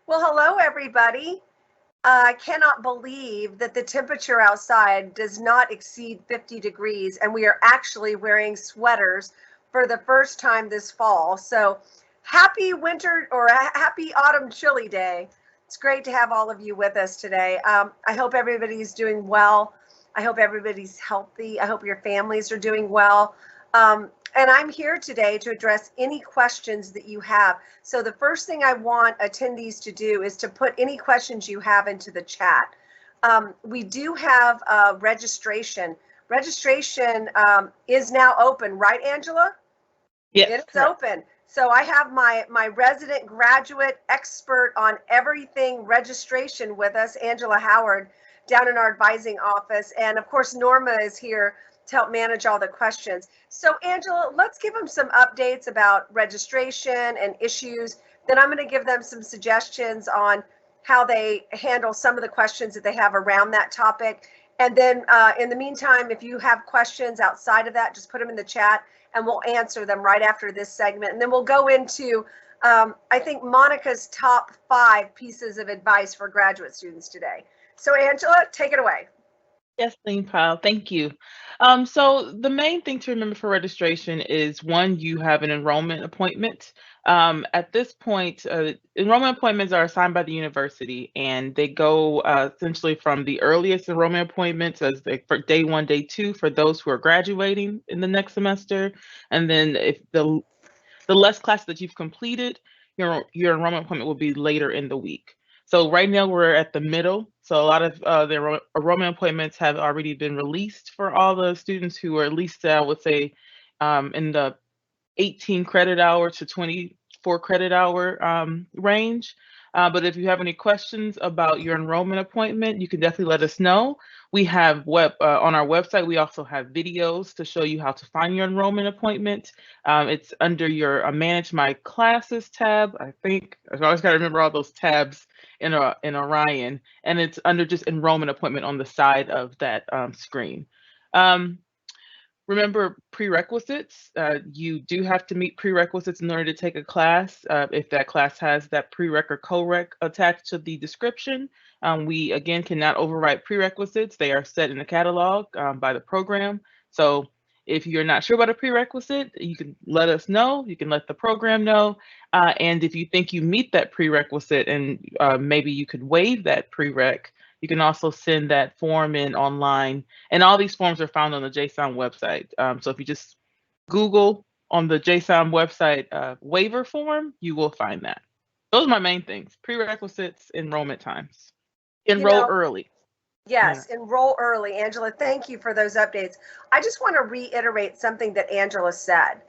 Well, hello, everybody. I cannot believe that the temperature outside does not exceed 50 degrees, and we are actually wearing sweaters for the first time this fall. So happy winter or happy autumn chilly day. It's great to have all of you with us today. I hope everybody's doing well. I hope everybody's healthy. I hope your families are doing well. And I'm here today to address any questions that you have. So the first thing I want attendees to do is to put any questions you have into the chat. We do have registration. Registration is now open, right, Angela? Yes, It's correct. open. So I have my resident graduate expert on everything registration with us, Angela Howard, down in our advising office. And of course, Norma is here to help manage all the questions. So Angela, let's give them some updates about registration and issues. Then I'm going to give them some suggestions on how they handle some of the questions that they have around that topic. And then in the meantime, if you have questions outside of that, just put them in the chat and we'll answer them right after this segment. And then we'll go into, I think, Monica's top 5 pieces of advice for graduate students today. So Angela, take it away. Yes, Dean Powell, thank you. So the main thing to remember for registration is one, you have an enrollment appointment. At this point, enrollment appointments are assigned by the university, and they go essentially from the earliest enrollment appointments as for day 1, day 2 for those who are graduating in the next semester, and then if the less classes that you've completed, your enrollment appointment will be later in the week. So right now we're at the middle. So a lot of the enrollment appointments have already been released for all the students who are at least, I would say, in the 18 credit hour to 24 credit hour range. But if you have any questions about your enrollment appointment, you can definitely let us know. We have on our website, we also have videos to show you how to find your enrollment appointment. It's under your Manage My Classes tab. I think I always got to remember all those tabs in Orion, and it's under just enrollment appointment on the side of that screen. Remember prerequisites. You do have to meet prerequisites in order to take a class. If that class has that prereq or co-req attached to the description, we again cannot overwrite prerequisites. They are set in the catalog by the program. So if you're not sure about a prerequisite, you can let us know. You can let the program know. And if you think you meet that prerequisite and maybe you could waive that prereq, you can also send that form in online, and all these forms are found on the JSOM website. So if you just Google on the JSOM website waiver form, you will find that. Those are my main things: prerequisites, enrollment times. You Enroll know, early. Yeah. yes, enroll early. Angela, thank you for those updates. I just want to reiterate something that Angela said.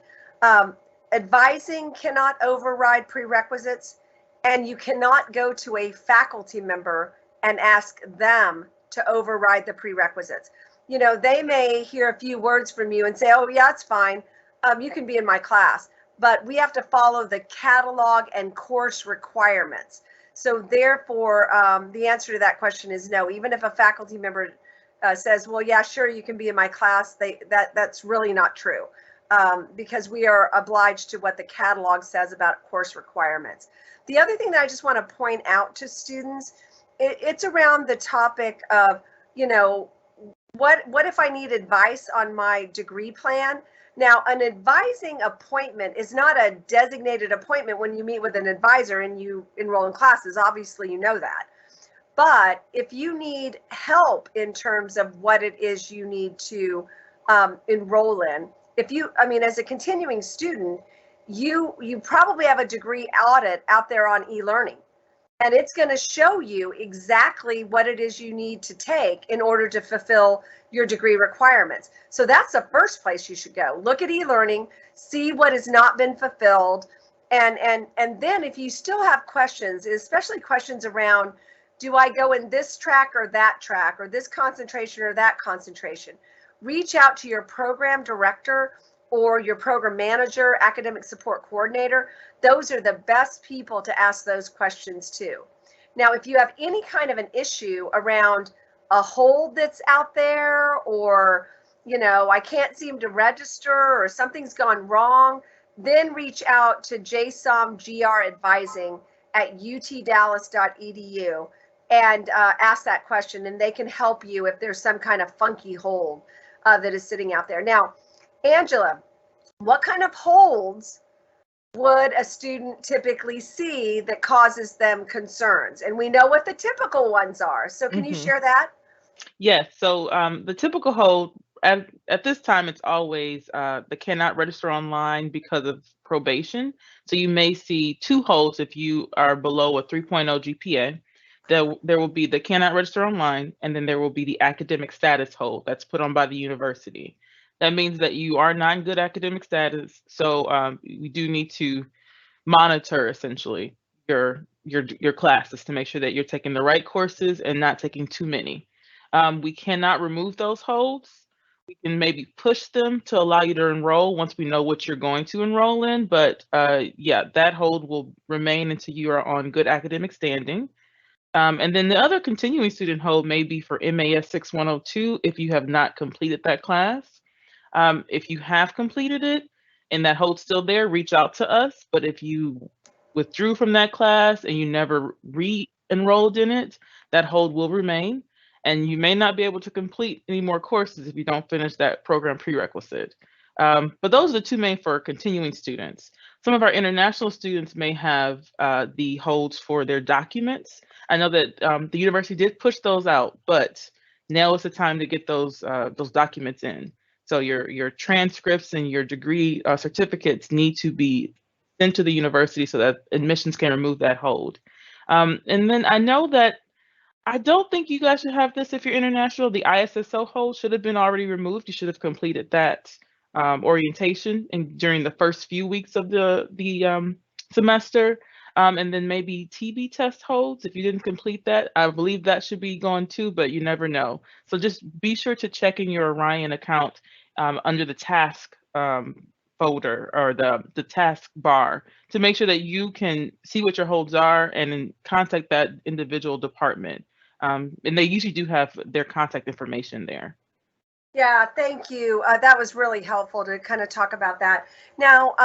Advising cannot override prerequisites, and you cannot go to a faculty member and ask them to override the prerequisites. You know, they may hear a few words from you and say, oh, yeah, it's fine. You can be in my class. But we have to follow the catalog and course requirements. So therefore, the answer to that question is no. Even if a faculty member says, well, yeah, sure, you can be in my class, that's really not true. Because we are obliged to what the catalog says about course requirements. The other thing that I just want to point out to students, it's around the topic of, you know, what if I need advice on my degree plan? Now, an advising appointment is not a designated appointment when you meet with an advisor and you enroll in classes. Obviously, you know that. But if you need help in terms of what it is you need to enroll in, as a continuing student, you probably have a degree audit out there on e-learning, and it's going to show you exactly what it is you need to take in order to fulfill your degree requirements. So that's the first place you should go. Look at e-learning, see what has not been fulfilled, and then if you still have questions, especially questions around, do I go in this track or that track, or this concentration or that concentration? Reach out to your program director or your program manager, academic support coordinator. Those are the best people to ask those questions to. Now, if you have any kind of an issue around a hold that's out there, or, you know, I can't seem to register, or something's gone wrong, then reach out to JSOM GR Advising at utdallas.edu and ask that question, and they can help you if there's some kind of funky hold that is sitting out there. Now, Angela, what kind of holds would a student typically see that causes them concerns? And we know what the typical ones are. So can you share that? Yes. So the typical hold at this time, it's always the cannot register online because of probation. So you may see two holds if you are below a 3.0 GPA. There will be the cannot register online, and then there will be the academic status hold that's put on by the university. That means that you are not in good academic status. So we do need to monitor essentially your classes to make sure that you're taking the right courses and not taking too many. We cannot remove those holds. We can maybe push them to allow you to enroll once we know what you're going to enroll in. But yeah, that hold will remain until you are on good academic standing. And then the other continuing student hold may be for MAS 6102 if you have not completed that class. If you have completed it and that hold's still there, reach out to us. But if you withdrew from that class and you never re-enrolled in it, that hold will remain. And you may not be able to complete any more courses if you don't finish that program prerequisite. But those are the two main for continuing students. Some of our international students may have the holds for their documents. I know that the university did push those out, but now is the time to get those documents in. So your transcripts and your degree certificates need to be sent to the university so that admissions can remove that hold. And then I know that I don't think you guys should have this if you're international. The ISSO hold should have been already removed. You should have completed that orientation and during the first few weeks of the semester. And then maybe TB test holds. If you didn't complete that, I believe that should be gone too, but you never know. So just be sure to check in your Orion account under the task folder or the task bar to make sure that you can see what your holds are and then contact that individual department. And they usually do have their contact information there. Yeah, thank you. That was really helpful to kind of talk about that. Now,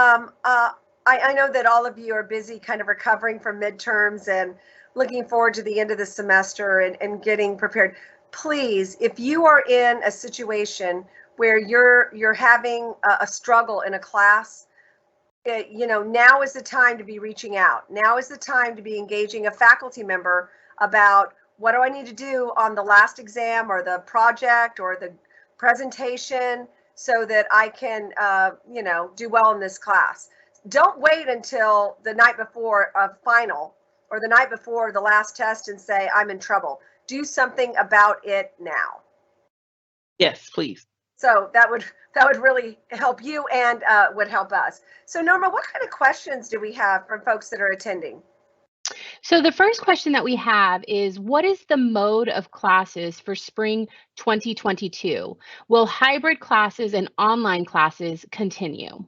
I know that all of you are busy kind of recovering from midterms and looking forward to the end of the semester and getting prepared. Please, if you are in a situation where you're having a struggle in a class, now is the time to be reaching out. Now is the time to be engaging a faculty member about what do I need to do on the last exam or the project or the presentation so that I can, do well in this class. Don't wait until the night before a final or the night before the last test and say, I'm in trouble. Do something about it now. Yes, please. So that would really help you and would help us. So Norma, what kind of questions do we have from folks that are attending? So the first question that we have is, what is the mode of classes for spring 2022? Will hybrid classes and online classes continue?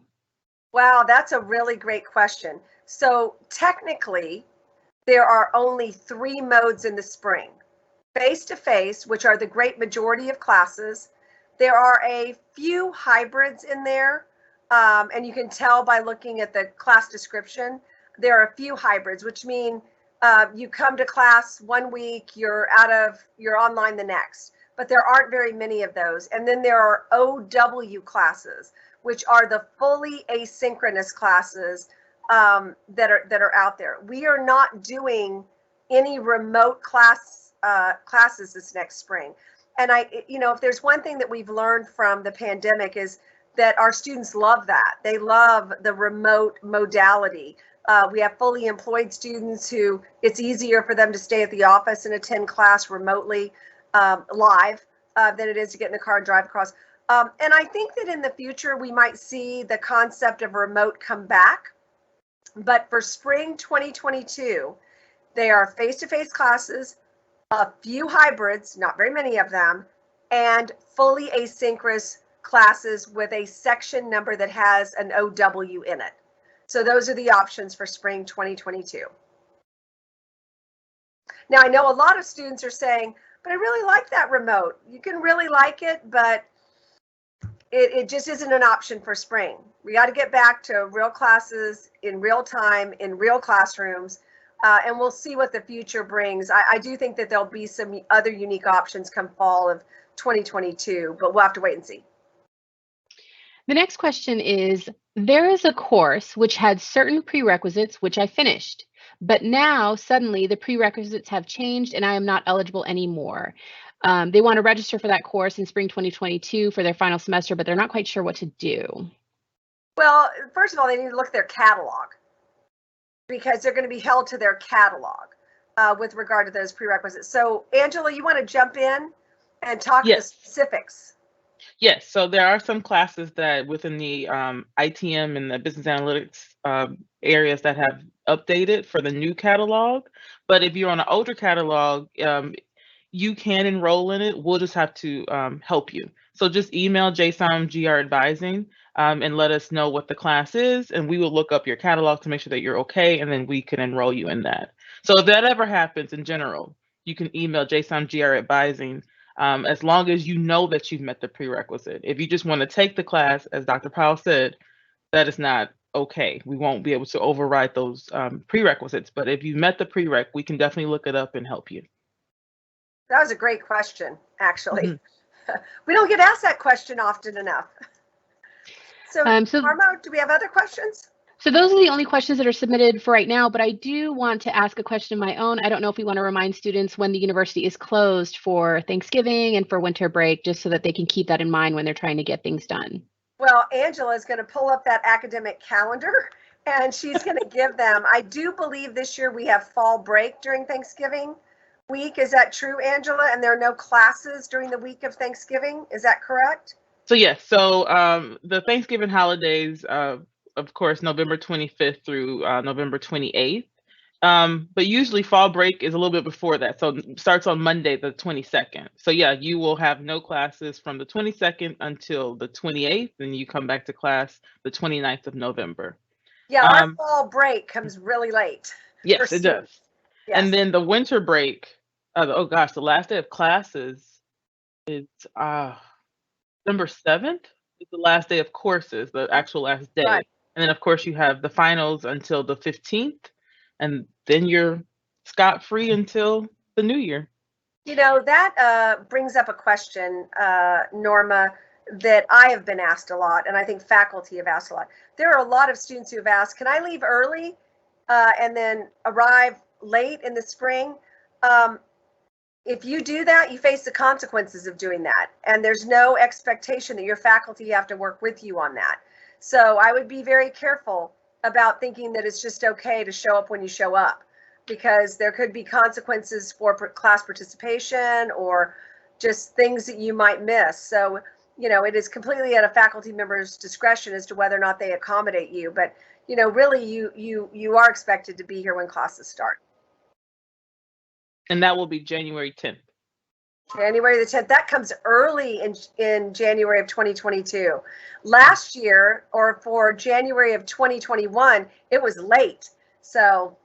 Wow, that's a really great question. So technically, there are only 3 modes in the spring. Face-to-face, which are the great majority of classes. There are a few hybrids in there, and you can tell by looking at the class description. There are a few hybrids, which mean you come to class one week, you're online the next. But there aren't very many of those. And then there are OW classes, which are the fully asynchronous classes that are out there. We are not doing any remote classes this next spring. And if there's one thing that we've learned from the pandemic is that our students love that. They love the remote modality. We have fully employed students who it's easier for them to stay at the office and attend class remotely live than it is to get in the car and drive across. And I think that in the future, we might see the concept of remote come back. But for spring 2022, they are face-to-face classes, a few hybrids, not very many of them, and fully asynchronous classes with a section number that has an OW in it. So those are the options for spring 2022. Now, I know a lot of students are saying, but I really like that remote. You can really like it, but it just isn't an option for spring. We got to get back to real classes in real time, in real classrooms. and we'll see what the future brings. I do think that there'll be some other unique options come fall of 2022, but we'll have to wait and see. The next question is, there is a course which had certain prerequisites which I finished, but now suddenly the prerequisites have changed and I am not eligible anymore. They want to register for that course in spring 2022 for their final semester, but they're not quite sure what to do. Well, first of all, they need to look at their catalog, because they're going to be held to their catalog with regard to those prerequisites. So, Angela, you want to jump in and talk the specifics? Yes, so there are some classes that within the ITM and the business analytics areas that have updated for the new catalog. But if you're on an older catalog, you can enroll in it. We'll just have to help you. So just email JSOM GR Advising and let us know what the class is, and we will look up your catalog to make sure that you're okay, and then we can enroll you in that. So if that ever happens in general, you can email JSOM GR Advising as long as you know that you've met the prerequisite. If you just want to take the class, as Dr. Powell said, that is not okay. We won't be able to override those prerequisites. But if you met the prereq, we can definitely look it up and help you. That was a great question, actually. We don't get asked that question often enough. So, Marmo, do we have other questions? So those are the only questions that are submitted for right now, but I do want to ask a question of my own. I don't know if we want to remind students when the university is closed for Thanksgiving and for winter break, just so that they can keep that in mind when they're trying to get things done. Well, Angela is going to pull up that academic calendar and she's going to give them. I do believe this year we have fall break during Thanksgiving week. Is that true, Angela? And there are no classes during the week of Thanksgiving. Is that correct? So yes, so the Thanksgiving holidays, of course, November 25th through November 28th. But usually fall break is a little bit before that. So it starts on Monday, the 22nd. So yeah, you will have no classes from the 22nd until the 28th, and you come back to class the 29th of November. Yeah, our fall break comes really late. Yes, it does. Yes. And then the winter break, oh gosh, the last day of classes is December 7th is the last day of courses, the actual last day. Right. And then, of course, you have the finals until the 15th, and then you're scot-free until the new year. You know, that brings up a question, Norma, that I have been asked a lot, and I think faculty have asked a lot. There are a lot of students who have asked, can I leave early and then arrive late in the spring? If you do that, you face the consequences of doing that. And there's no expectation that your faculty have to work with you on that. So I would be very careful about thinking that it's just okay to show up when you show up, because there could be consequences for class participation or just things that you might miss. So, you know, it is completely at a faculty member's discretion as to whether or not they accommodate you. But, you know, really you are expected to be here when classes start. And that will be January 10th. January the 10th. That comes early in January of 2022. Last year, or for January of 2021, it was late. So,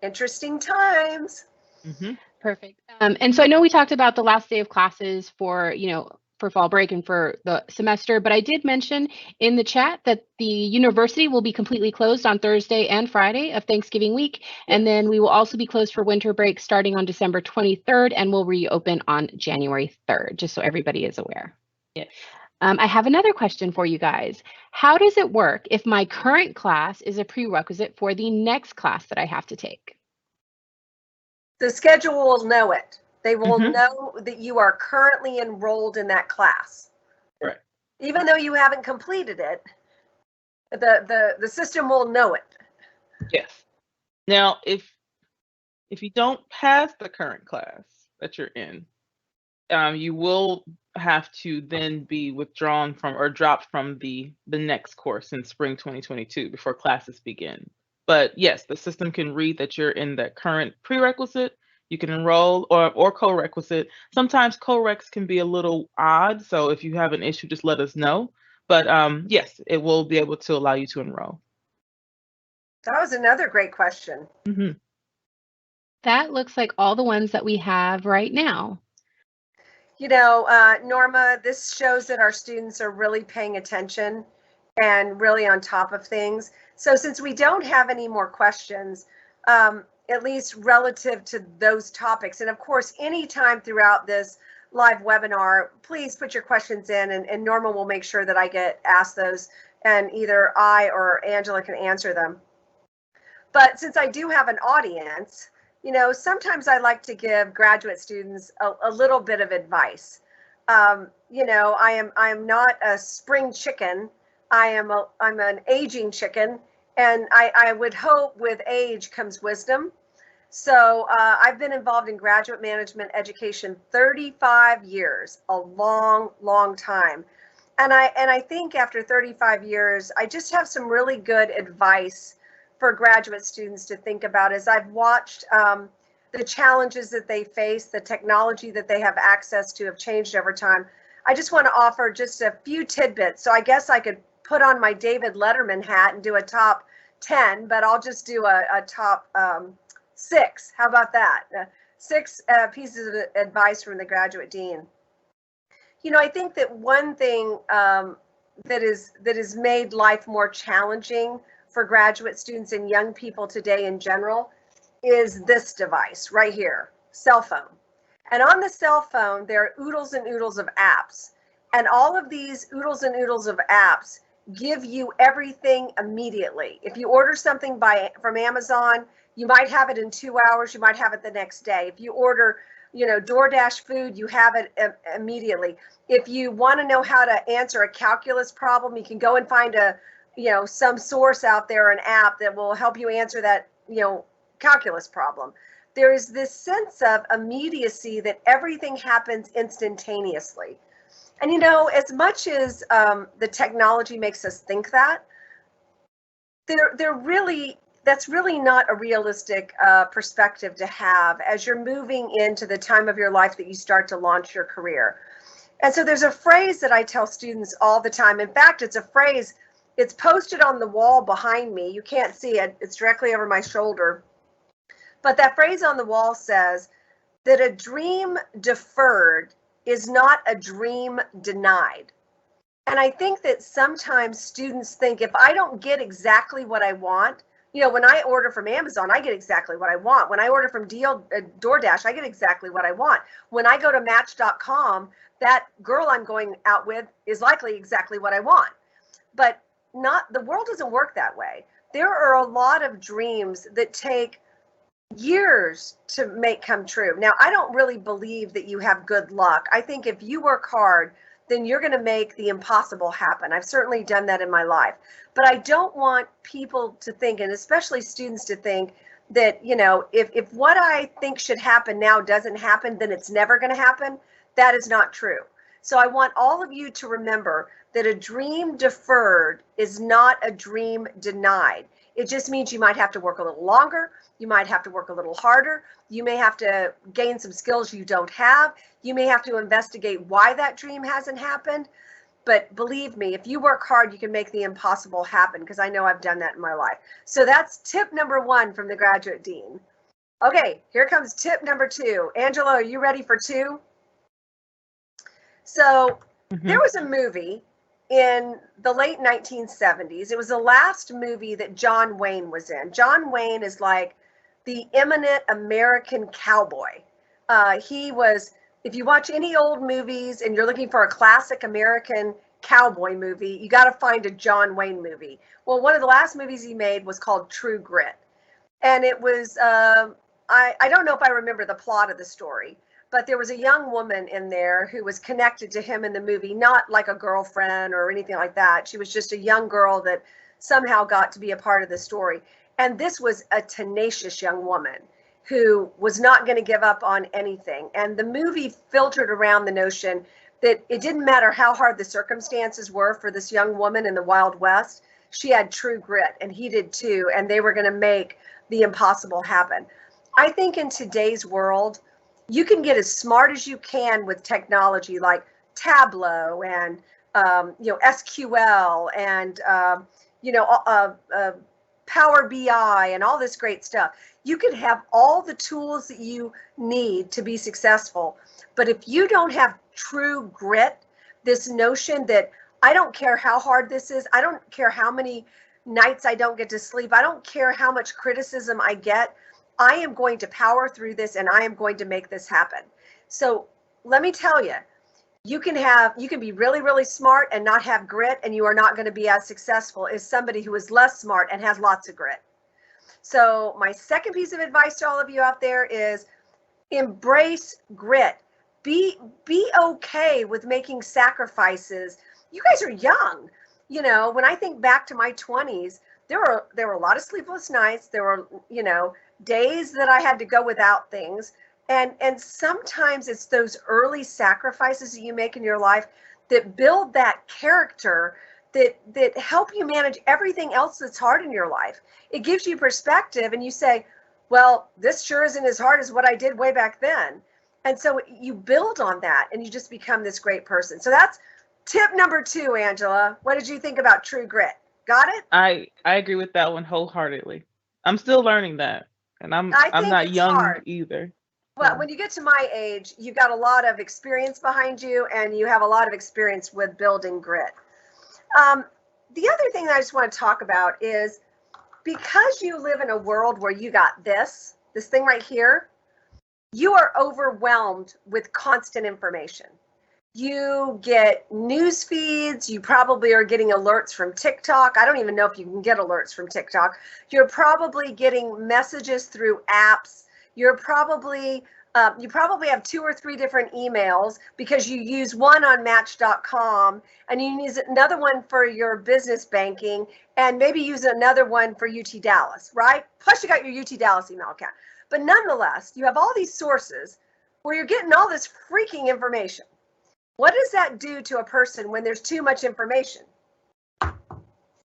interesting times. Mm-hmm. Perfect. And so I know we talked about the last day of classes for, you know, for fall break and for the semester, but I did mention in the chat that the university will be completely closed on Thursday and Friday of Thanksgiving week. And then we will also be closed for winter break starting on December 23rd and will reopen on January 3rd, just so everybody is aware. Yes. I have another question for you guys. How does it work if my current class is a prerequisite for the next class that I have to take? The schedule will know it. They will know that you are currently enrolled in that class. Right. Even though you haven't completed it, the system will know it. Yes. Now, if you don't pass the current class that you're in, you will have to then be withdrawn from or dropped from the next course in spring 2022 before classes begin. But yes, the system can read that you're in the current prerequisite. You can enroll or co-requisite. Sometimes co-recs can be a little odd. So if you have an issue, just let us know. But yes, it will be able to allow you to enroll. That was another great question. Mm-hmm. That looks like all the ones that we have right now. You know, Norma, this shows that our students are really paying attention and really on top of things. So since we don't have any more questions, at least relative to those topics, and of course, anytime throughout this live webinar, please put your questions in, and Norma will make sure that I get asked those, and either I or Angela can answer them. But since I do have an audience, you know, sometimes I like to give graduate students a little bit of advice. You know, I am not a spring chicken. I'm an aging chicken, and I would hope with age comes wisdom. So I've been involved in graduate management education 35 years, a long, long time. And I think after 35 years, I just have some really good advice for graduate students to think about as I've watched the challenges that they face, the technology that they have access to have changed over time. I just want to offer just a few tidbits. So I guess I could put on my David Letterman hat and do a top 10, but I'll just do a top 6. How about that? 6 pieces of advice from the graduate dean. You know, I think that one thing that is made life more challenging for graduate students and young people today in general is this device right here, cell phone. And on the cell phone, there are oodles and oodles of apps. And all of these oodles and oodles of apps give you everything immediately. If you order something from Amazon, you might have it in 2 hours, you might have it the next day. If you order, you know, DoorDash food, you have it immediately. If you want to know how to answer a calculus problem, you can go and find some source out there, an app that will help you answer that, calculus problem. There is this sense of immediacy that everything happens instantaneously. And, as much as the technology makes us think that, that's really not a realistic perspective to have as you're moving into the time of your life that you start to launch your career. And so there's a phrase that I tell students all the time. In fact, it's a phrase, it's posted on the wall behind me. You can't see it, it's directly over my shoulder. But that phrase on the wall says that a dream deferred is not a dream denied. And I think that sometimes students think if I don't get exactly what I want, when I order from Amazon, I get exactly what I want. When I order from DoorDash, I get exactly what I want. When I go to Match.com, that girl I'm going out with is likely exactly what I want. But the world doesn't work that way. There are a lot of dreams that take years to make come true. Now, I don't really believe that you have good luck. I think if you work hard, then you're going to make the impossible happen. I've certainly done that in my life. But I don't want people to think, and especially students to think, that, if what I think should happen now doesn't happen, then it's never going to happen. That is not true. So I want all of you to remember that a dream deferred is not a dream denied. It just means you might have to work a little longer. You might have to work a little harder. You may have to gain some skills you don't have. You may have to investigate why that dream hasn't happened. But believe me, if you work hard, you can make the impossible happen, because I know I've done that in my life. So that's tip number 1 from the graduate dean. Okay, here comes tip number 2. Angela, are you ready for 2? So there was a movie in the late 1970s. It was the last movie that John Wayne was in. John Wayne is like the eminent American cowboy. He was, if you watch any old movies and you're looking for a classic American cowboy movie, you got to find a John Wayne movie. Well, one of the last movies he made was called True Grit. And it was, I don't know if I remember the plot of the story, but there was a young woman in there who was connected to him in the movie, not like a girlfriend or anything like that. She was just a young girl that somehow got to be a part of the story. And this was a tenacious young woman who was not going to give up on anything. And the movie filtered around the notion that it didn't matter how hard the circumstances were for this young woman in the Wild West. She had true grit, and he did too. And they were going to make the impossible happen. I think in today's world, you can get as smart as you can with technology like Tableau and SQL and Power BI and all this great stuff. You can have all the tools that you need to be successful, but if you don't have true grit, this notion that I don't care how hard this is. I don't care how many nights I don't get to sleep. I don't care how much criticism I get. I am going to power through this and I am going to make this happen. So let me tell you, you can be really, really smart and not have grit, and you are not going to be as successful as somebody who is less smart and has lots of grit. So my second piece of advice to all of you out there is embrace grit. Be okay with making sacrifices. You guys are young. You know, when I think back to my 20s, there were a lot of sleepless nights. There were, you know, days that I had to go without things. And sometimes it's those early sacrifices that you make in your life that build that character that help you manage everything else that's hard in your life. It gives you perspective and you say, well, this sure isn't as hard as what I did way back then. And so you build on that and you just become this great person. So that's tip number 2, Angela. What did you think about true grit? Got it? I agree with that one wholeheartedly. I'm still learning that, and I'm not young hard. either. Well, when you get to my age, you've got a lot of experience behind you and you have a lot of experience with building grit. The other thing that I just want to talk about is because you live in a world where you got this thing right here, you are overwhelmed with constant information. You get news feeds. You probably are getting alerts from TikTok. I don't even know if you can get alerts from TikTok. You're probably getting messages through apps. You're probably, you probably have 2 or 3 different emails because you use one on Match.com and you use another one for your business banking and maybe use another one for UT Dallas, right? Plus you got your UT Dallas email account. But nonetheless, you have all these sources where you're getting all this freaking information. What does that do to a person when there's too much information?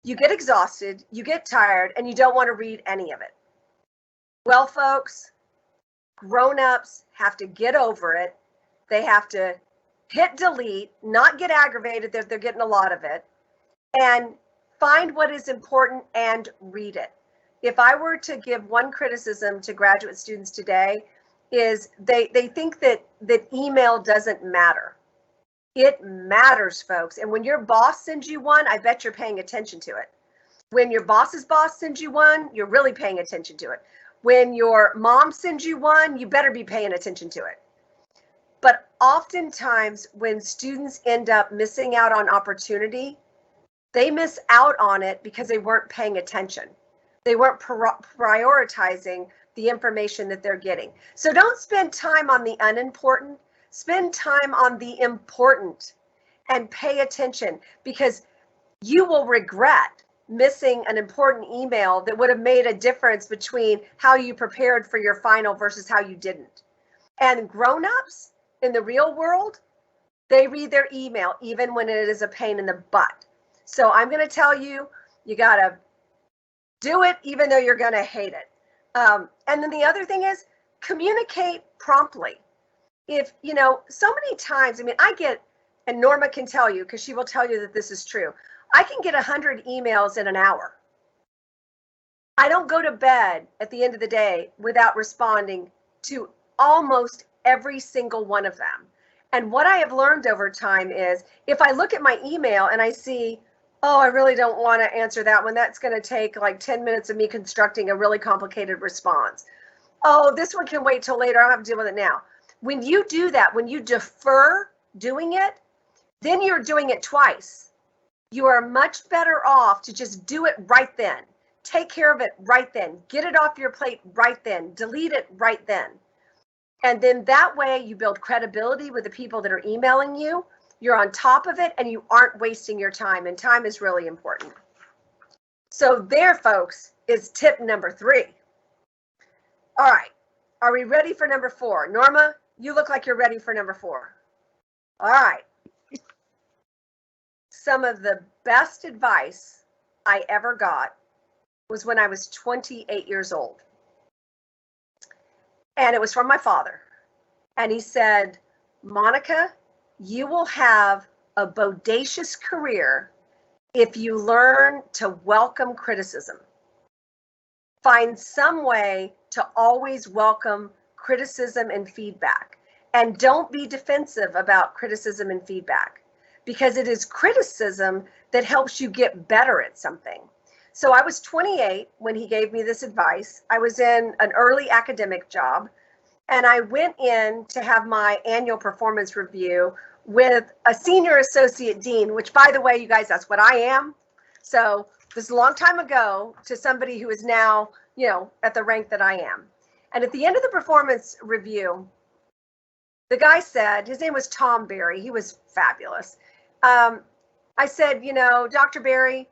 You get exhausted, you get tired, and you don't want to read any of it. Well, folks, grown-ups have to get over it. They have to hit delete, not get aggravated that they're getting a lot of it, and find what is important and read it. If I were to give one criticism to graduate students today, is they think that email doesn't matter. It matters, folks. And when your boss sends you one, I bet you're paying attention to it. When your boss's boss sends you one, you're really paying attention to it. When your mom sends you one, you better be paying attention to it. But oftentimes when students end up missing out on opportunity, they miss out on it because they weren't paying attention. They weren't prioritizing the information that they're getting. So don't spend time on the unimportant. Spend time on the important and pay attention, because you will regret missing an important email that would have made a difference between how you prepared for your final versus how you didn't. And grown-ups in the real world, they read their email even when it is a pain in the butt. So I'm going to tell you, you got to do it even though you're going to hate it. And then the other thing is communicate promptly. If, you know, so many times, I mean, I get, and Norma can tell you, because she will tell you that this is true, I can get 100 emails in an hour. I don't go to bed at the end of the day without responding to almost every single one of them. And what I have learned over time is if I look at my email and I see, oh, I really don't want to answer that one, that's going to take like 10 minutes of me constructing a really complicated response. Oh, this one can wait till later. I don't have to deal with it now. When you do that, when you defer doing it, then you're doing it twice. You are much better off to just do it right then. Take care of it right then. Get it off your plate right then. Delete it right then. And then that way you build credibility with the people that are emailing you. You're on top of it and you aren't wasting your time. And time is really important. So there, folks, is tip number 3. All right. Are we ready for number 4? Norma, you look like you're ready for number 4. All right. Some of the best advice I ever got was when I was 28 years old. And it was from my father. And he said, Monica, you will have a bodacious career if you learn to welcome criticism. Find some way to always welcome criticism and feedback. And don't be defensive about criticism and feedback, because it is criticism that helps you get better at something. So I was 28 when he gave me this advice. I was in an early academic job, and I went in to have my annual performance review with a senior associate dean, which, by the way, you guys, that's what I am. So this is a long time ago to somebody who is now, at the rank that I am. And at the end of the performance review, the guy said, his name was Tom Berry. He was fabulous. I said, Dr. Berry,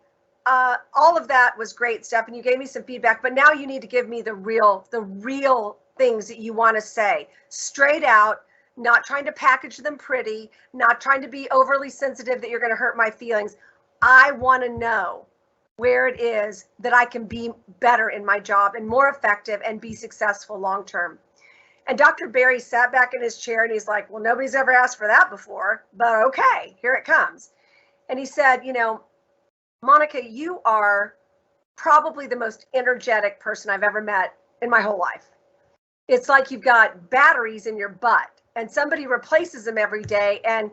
all of that was great stuff, and you gave me some feedback, but now you need to give me the real things that you want to say straight out, not trying to package them pretty, not trying to be overly sensitive that you're going to hurt my feelings. I want to know where it is that I can be better in my job and more effective and be successful long term. And Dr. Berry sat back in his chair and he's like, well, nobody's ever asked for that before, but okay, here it comes. And he said, Monica, you are probably the most energetic person I've ever met in my whole life. It's like you've got batteries in your butt and somebody replaces them every day and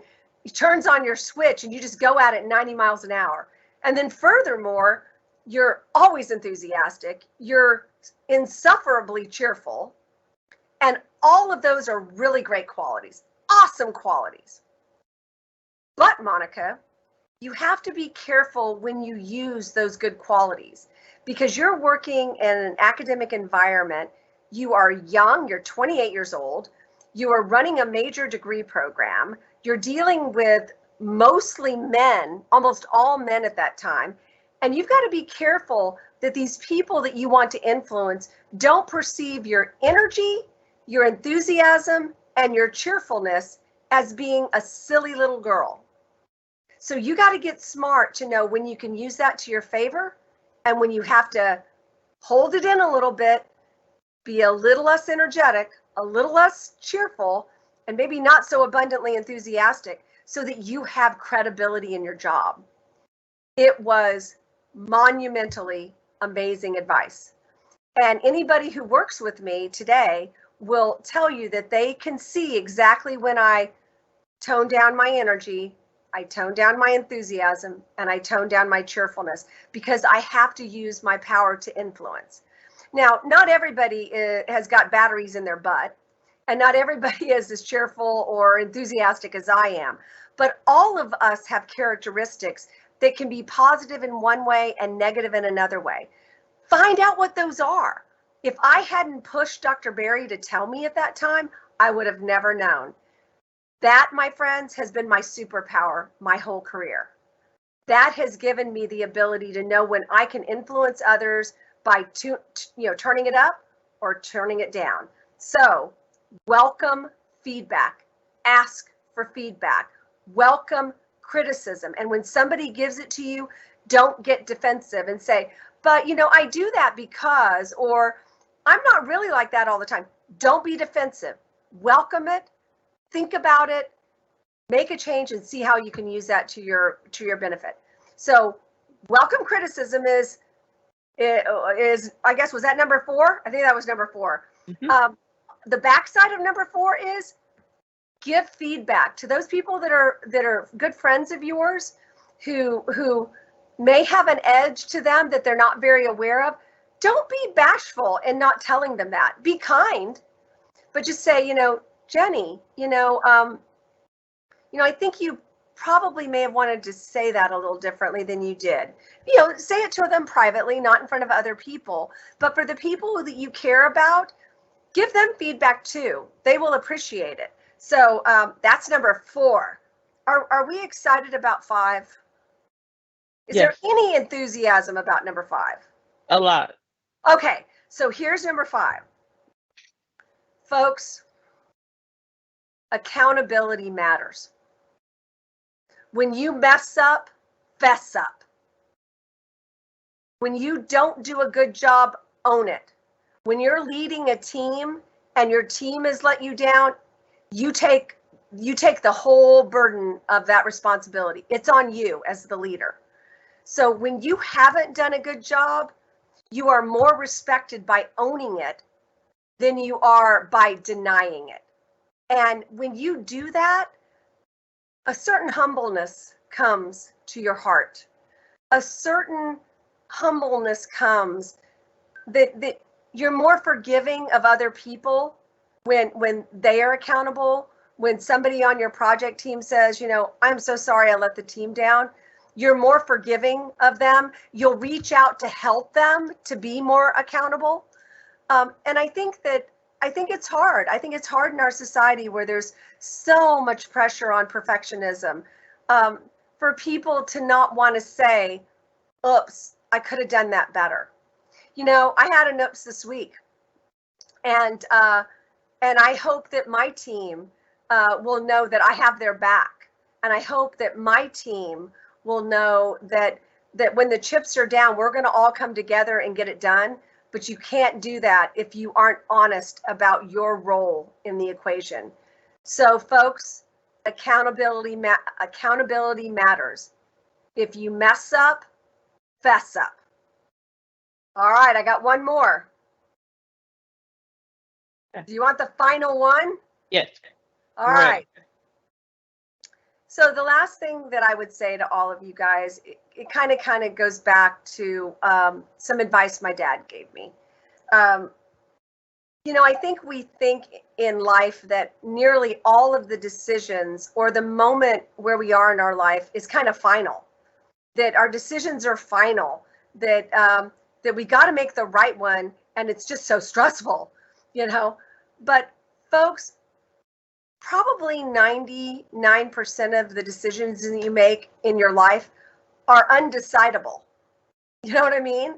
turns on your switch and you just go at it 90 miles an hour. And then furthermore, you're always enthusiastic. You're insufferably cheerful. And all of those are really great qualities, awesome qualities. But Monica, you have to be careful when you use those good qualities because you're working in an academic environment. You are young, you're 28 years old. You are running a major degree program. You're dealing with mostly men, almost all men at that time. And you've got to be careful that these people that you want to influence don't perceive your energy, your enthusiasm, and your cheerfulness as being a silly little girl. So you got to get smart to know when you can use that to your favor and when you have to hold it in a little bit, be a little less energetic, a little less cheerful, and maybe not so abundantly enthusiastic so that you have credibility in your job. It was monumentally amazing advice. And anybody who works with me today will tell you that they can see exactly when I tone down my energy, I tone down my enthusiasm, and I tone down my cheerfulness because I have to use my power to influence. Now, not everybody has got batteries in their butt, and not everybody is as cheerful or enthusiastic as I am, but all of us have characteristics that can be positive in one way and negative in another way. Find out what those are. If I hadn't pushed Dr. Berry to tell me at that time, I would have never known. That, my friends, has been my superpower my whole career. That has given me the ability to know when I can influence others by turning it up or turning it down. So, welcome feedback. Ask for feedback. Welcome criticism. And when somebody gives it to you, don't get defensive and say, but I do that because, or I'm not really like that all the time. Don't be defensive. Welcome it. Think about it, make a change, and see how you can use that to your benefit. So, welcome criticism is I guess, was that number 4? I think that was number 4. Mm-hmm. The backside of number 4 is give feedback to those people that are good friends of yours who may have an edge to them that they're not very aware of. Don't be bashful in not telling them that. Be kind, but just say, Jenny, I think you probably may have wanted to say that a little differently than you did. Say it to them privately, not in front of other people. But for the people that you care about, give them feedback too. They will appreciate it. So that's number 4. Are we excited about 5? Is there any enthusiasm about number 5? A lot. Okay, so here's number 5. Folks, accountability matters. When you mess up, fess up. When you don't do a good job, own it. When you're leading a team and your team has let you down, you take the whole burden of that responsibility. It's on you as the leader. So when you haven't done a good job, you are more respected by owning it than you are by denying it. And when you do that, a certain humbleness comes to your heart. A certain humbleness comes that you're more forgiving of other people when they are accountable. When somebody on your project team says, I'm so sorry I let the team down, you're more forgiving of them. You'll reach out to help them to be more accountable. And I think it's hard. I think it's hard in our society where there's so much pressure on perfectionism, for people to not want to say, oops, I could have done that better. I had an oops this week, and I hope that my team will know that I have their back, and I hope that my team will know that when the chips are down, we're going to all come together and get it done. But you can't do that if you aren't honest about your role in the equation. So, folks, accountability matters. If you mess up, fess up. All right, I got one more. Do you want the final one? Yes. All right. So the last thing that I would say to all of you guys, it kind of goes back to some advice my dad gave me. I think we think in life that nearly all of the decisions or the moment where we are in our life is kind of final, that our decisions are final, that we got to make the right one, and it's just so stressful, But folks, probably 99% of the decisions that you make in your life are undecidable. You know what I mean?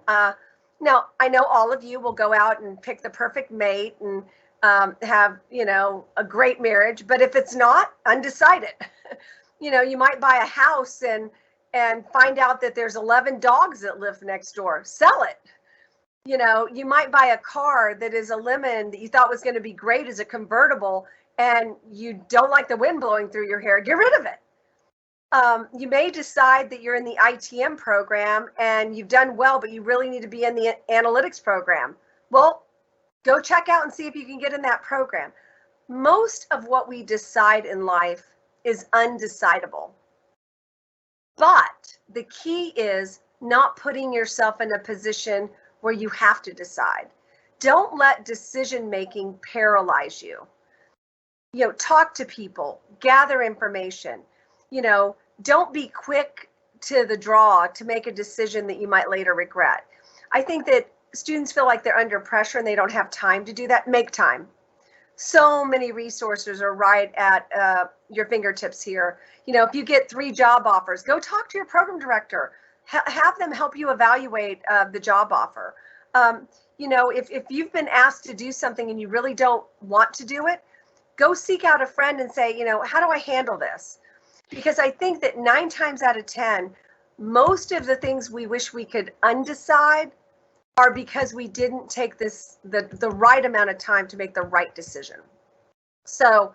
Now, I know all of you will go out and pick the perfect mate and have, a great marriage. But if it's not, undecided. You might buy a house and find out that there's 11 dogs that live next door. Sell it. You might buy a car that is a lemon that you thought was going to be great as a convertible, and you don't like the wind blowing through your hair. Get rid of it. You may decide that you're in the ITM program and you've done well, but you really need to be in the analytics program. Well, go check out and see if you can get in that program. Most of what we decide in life is undecidable. But the key is not putting yourself in a position where you have to decide. Don't let decision-making paralyze you. Talk to people, gather information. Don't be quick to the draw to make a decision that you might later regret. I think that students feel like they're under pressure and they don't have time to do that. Make time. So many resources are right at your fingertips here. If you get 3 job offers, go talk to your program director. Have them help you evaluate the job offer. If you've been asked to do something and you really don't want to do it, go seek out a friend and say, how do I handle this? Because I think that 9 times out of 10, most of the things we wish we could undecide are because we didn't take the right amount of time to make the right decision. So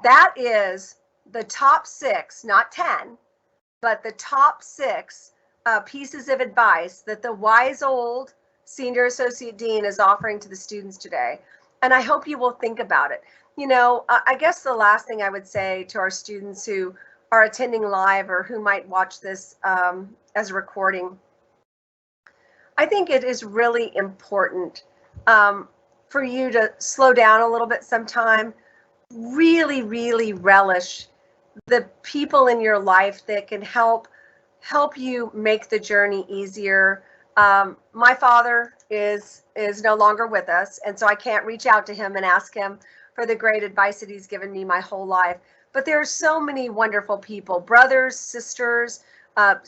that is the top 6, not 10, but the top 6 pieces of advice that the wise old Senior Associate Dean is offering to the students today. And I hope you will think about it. I guess the last thing I would say to our students who are attending live or who might watch this as a recording, I think it is really important for you to slow down a little bit sometime, really, really relish the people in your life that can help you make the journey easier. My father is no longer with us, and so I can't reach out to him and ask him for the great advice that he's given me my whole life. But there are so many wonderful people, brothers, sisters,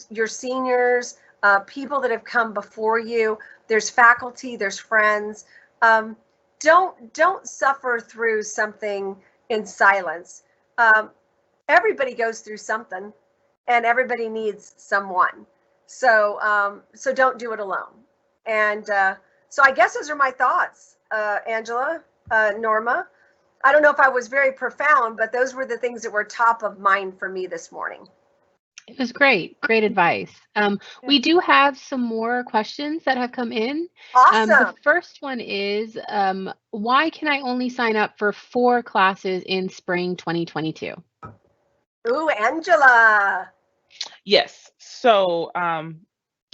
your seniors, people that have come before you. There's faculty, there's friends. Don't suffer through something in silence. Everybody goes through something, and everybody needs someone. So don't do it alone. And so I guess those are my thoughts, Angela, Norma. I don't know if I was very profound, but those were the things that were top of mind for me this morning. It was great. Great advice. We do have some more questions that have come in. Awesome. The first one is, why can I only sign up for 4 classes in spring 2022? Ooh, Angela. Yes. So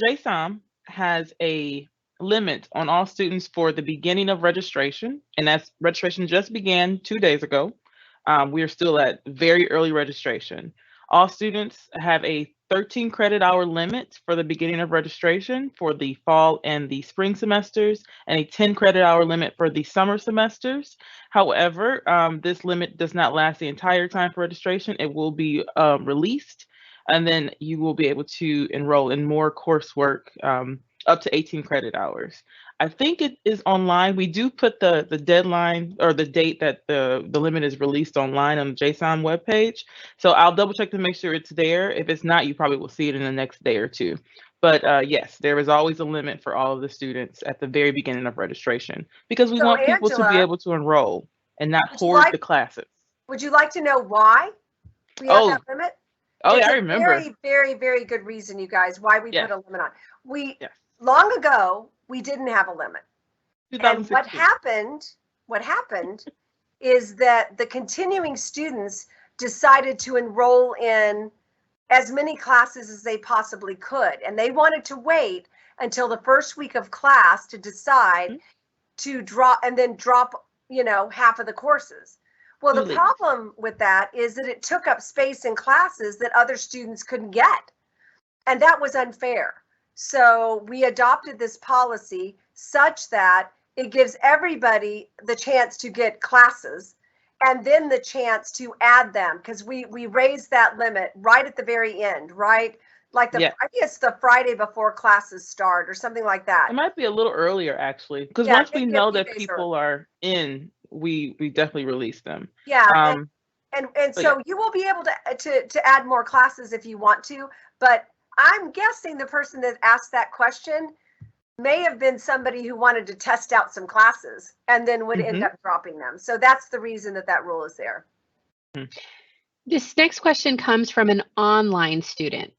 JSOM has a limit on all students for the beginning of registration, and that's registration just began 2 days ago. We are still at very early registration. All students have a 13 credit hour limit for the beginning of registration for the fall and the spring semesters, and a 10 credit hour limit for the summer semesters. However, this limit does not last the entire time for registration. It will be released, and then you will be able to enroll in more coursework, up to 18 credit hours. I think it is online. We do put the deadline or the date that the limit is released online on the JSOM webpage. So I'll double check to make sure it's there. If it's not, you probably will see it in the next day or two. But yes, there is always a limit for all of the students at the very beginning of registration, because we So want people to be Angela, able to enroll and not would you hoard like the classes. would you like to know why we have Oh, that limit? oh It's yeah, I a remember. very, very, very good reason, you guys, why we Yeah, put a limit on. We yeah. long ago we didn't have a limit. And 2016. what happened is that the continuing students decided to enroll in as many classes as they possibly could. And they wanted to wait until the first week of class to decide to drop and then drop, half of the courses. Well, Too the late. problem with that is that it took up space in classes that other students couldn't get. And that was unfair. So we adopted this policy such that it gives everybody the chance to get classes and then the chance to add them, because we raised that limit right at the very end, right? Like Yeah. I think it's the Friday before classes start or something like that. It might be a little earlier actually, because Yeah, once we maybe a know few that days early. people are in, we definitely release them. Yeah, and But yeah, so you will be able to add more classes if you want to, but I'm guessing the person that asked that question may have been somebody who wanted to test out some classes and then would end up dropping them. So that's the reason that rule is there. This next question comes from an online student.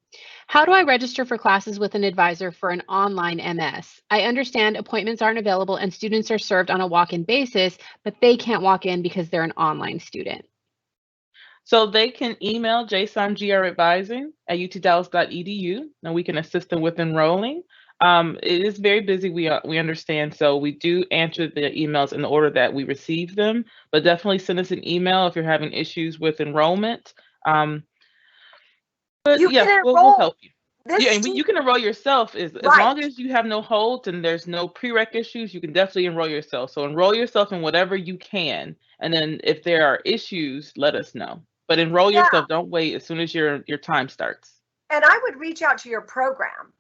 How do I register for classes with an advisor for an online MS? I understand appointments aren't available and students are served on a walk-in basis, but they can't walk in because they're an online student. So they can email jsomgradvising@utdallas.edu, and we can assist them with enrolling. It is very busy, we understand, so we do answer the emails in the order that we receive them, but definitely send us an email if you're having issues with enrollment. But You yeah, can we'll enroll help you. this Yeah, and you can enroll yourself as right. long as you have no holds and there's no prereq issues. You can definitely enroll yourself. So enroll yourself in whatever you can, and then if there are issues, let us know. But enroll Yeah. yourself. Don't wait as soon as your time starts. And I would reach out to your program.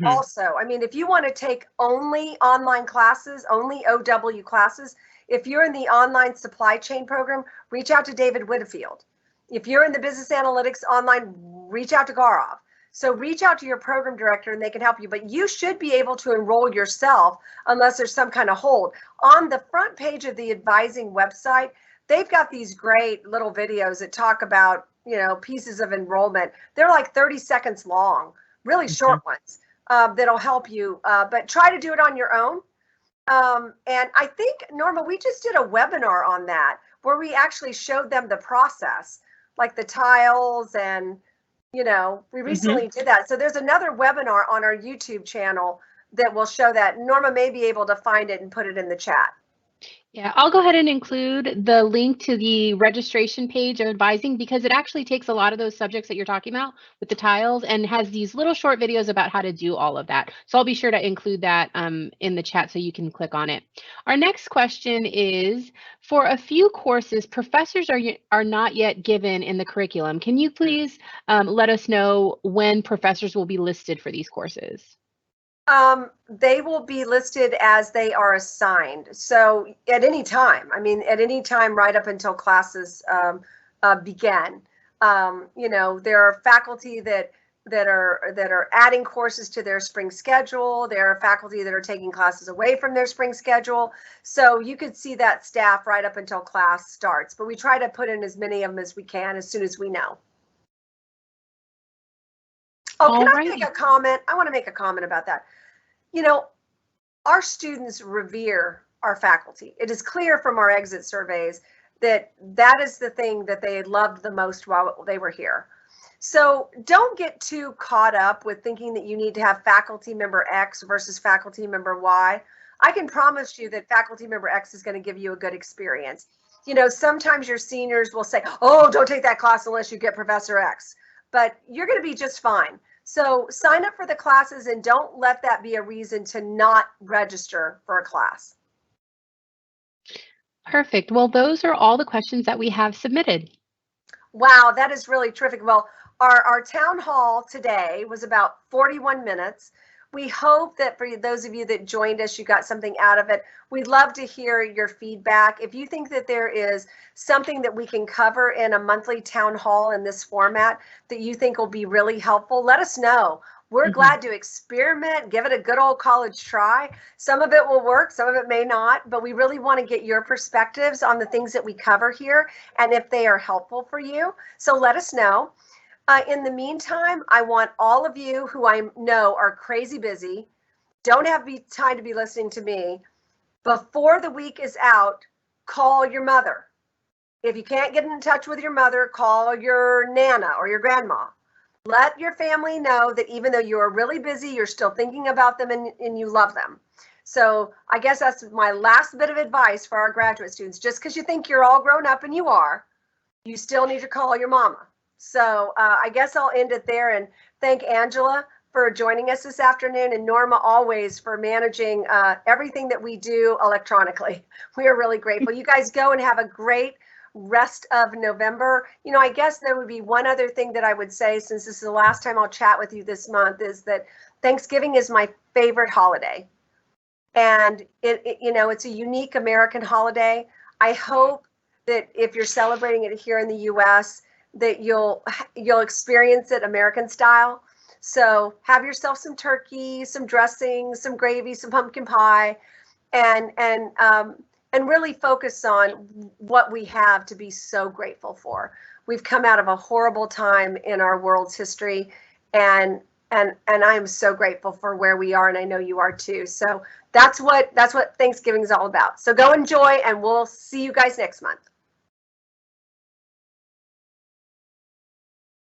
Also, I mean, if you want to take only online classes, only OW classes, if you're in the online supply chain program, reach out to David Whitfield. If you're in the business analytics online, reach out to Gaurav. So reach out to your program director and they can help you, but you should be able to enroll yourself unless there's some kind of hold. On the front page of the advising website, they've got these great little videos that talk about, pieces of enrollment. They're like 30 seconds long, really short ones. That'll help you, but try to do it on your own. And I think, Norma, we just did a webinar on that where we actually showed them the process, like the tiles and, we recently did that. So there's another webinar on our YouTube channel that will show that. Norma may be able to find it and put it in the chat. Yeah, I'll go ahead and include the link to the registration page of advising, because it actually takes a lot of those subjects that you're talking about with the tiles and has these little short videos about how to do all of that. So I'll be sure to include that in the chat so you can click on it. Our next question is, for a few courses, professors are not yet given in the curriculum. Can you please let us know when professors will be listed for these courses? They will be listed as they are assigned. So at any time, right up until classes begin. There are faculty that are adding courses to their spring schedule. There are faculty that are taking classes away from their spring schedule. So you could see that staff right up until class starts. But we try to put in as many of them as we can as soon as we know. Oh, can I make a comment? I want to make a comment about that. Our students revere our faculty. It is clear from our exit surveys that is the thing that they loved the most while they were here. So don't get too caught up with thinking that you need to have faculty member X versus faculty member Y. I can promise you that faculty member X is going to give you a good experience. You know, sometimes your seniors will say, oh, don't take that class unless you get Professor X, but you're going to be just fine. So sign up for the classes and don't let that be a reason to not register for a class. Perfect. Well, those are all the questions that we have submitted. Wow, that is really terrific. Well, our town hall today was about 41 minutes. We hope that for those of you that joined us, you got something out of it. We'd love to hear your feedback. If you think that there is something that we can cover in a monthly town hall in this format that you think will be really helpful, let us know. We're glad to experiment, give it a good old college try. Some of it will work, some of it may not, but we really want to get your perspectives on the things that we cover here and if they are helpful for you. So let us know. In the meantime, I want all of you who I know are crazy busy, don't have time to be listening to me, before the week is out, call your mother. If you can't get in touch with your mother, call your Nana or your grandma. Let your family know that even though you are really busy, you're still thinking about them and you love them. So I guess that's my last bit of advice for our graduate students. Just because you think you're all grown up, and you are, you still need to call your mama. So I guess I'll end it there and thank Angela for joining us this afternoon, and Norma always for managing everything that we do electronically. We are really grateful. You guys go and have a great rest of November. You know, I guess there would be one other thing that I would say, since this is the last time I'll chat with you this month, is that Thanksgiving is my favorite holiday. And you know, it's a unique American holiday. I hope that if you're celebrating it here in the US, that you'll experience it American style. So have yourself some turkey, some dressing, some gravy, some pumpkin pie, and really focus on what we have to be so grateful for. We've come out of a horrible time in our world's history, and I am so grateful for where we are, and I know you are too. So that's what Thanksgiving is all about. So go enjoy, and we'll see you guys next month.